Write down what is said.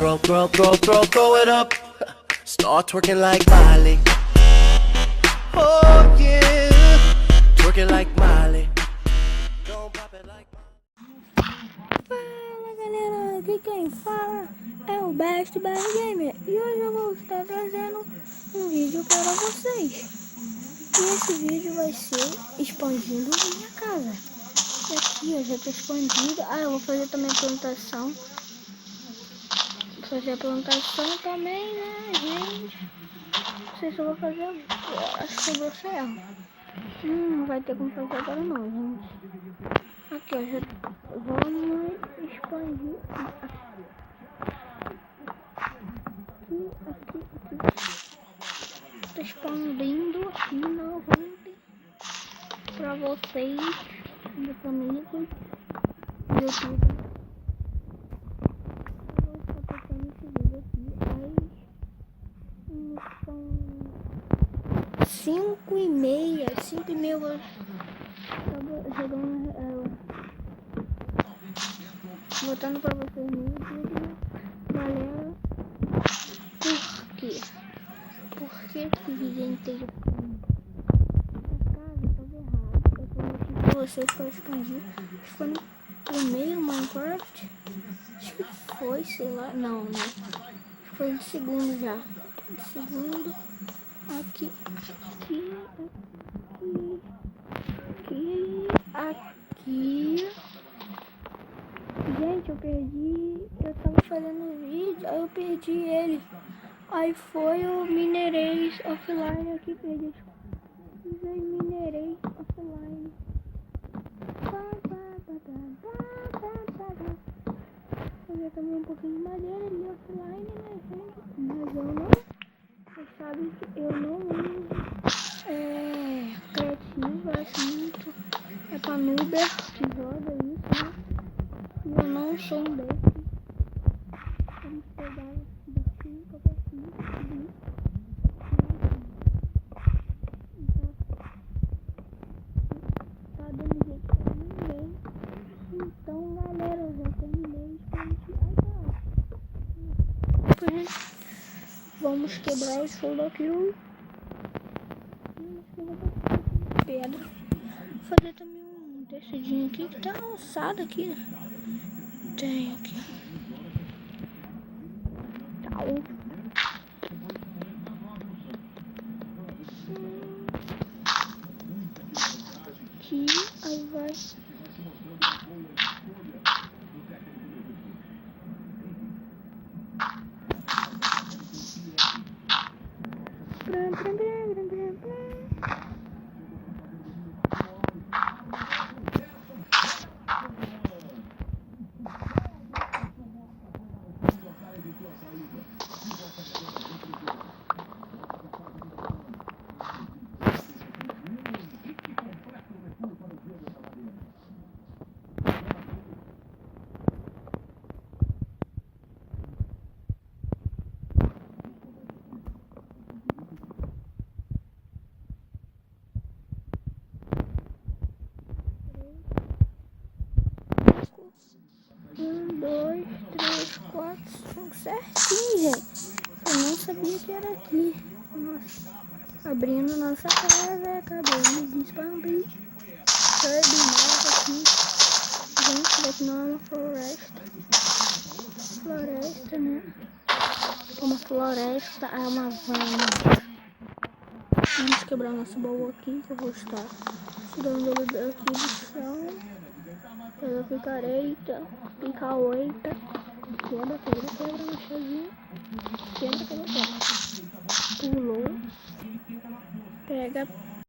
throw it up. Start twerking like Miley. Oh yeah, twerking like Miley. Don't pop it like Fala galera, aqui quem fala é o Best Bear Gamer e hoje eu vou estar trazendo um vídeo para vocês. E esse vídeo vai ser expandindo minha casa. E aqui eu já estou expandido. Eu vou fazer também a plantação. Vou fazer a plantação também, né, gente? Não sei se eu vou fazer agora, acho que eu vou ferro. Não vai ter como fazer agora não, gente. Aqui, ó, já vamos expandir aqui. Tô expandindo aqui novamente pra vocês, meus amigos do YouTube. Eu vou estar postando esse vídeo aqui às 5h30, jogando botando pra vocês no YouTube, galera. Por que esse vídeo inteiro a casa tava errado? Eu prometi pra vocês pra expandir. Acho que foi no primeiro Minecraft. Acho que foi, sei lá. Não. Acho que foi no segundo já. Segundo. Aqui. Gente, eu perdi. Eu tava fazendo vídeo, aí eu perdi ele. Aí foi o Minerei offline aqui, perdi. Usei Minerei offline. Vou ver também um pouquinho de madeira ali offline, né, gente? Mas eu não. Vocês sabem que eu não uso criativo, acho muito. É pra noober que joga isso, né? E eu não sou um desses. Vamos pegar daqui, colocar aqui, subir. Então, tá dando jeito pra ninguém. Então, galera, eu já terminei de expandir. Vamos quebrar isso daqui. Pedra. Vou fazer também um tecidinho aqui que tá alçado aqui, né? Tem aqui. Tal. Aqui, aí vai. Um, dois, três, quatro, cinco, certinho, gente. Eu não sabia que era aqui. Nossa, abrindo nossa casa, acabei de expandir. Turbinado aqui. Gente, daqui não é uma floresta. Floresta, né? Uma floresta amazônica. Vamos quebrar nosso baú aqui, que eu vou estar tirando ele daqui do chão. Pela picareta, pica-oita. Quebra, machazinho. Quebra. Pulou. Pega.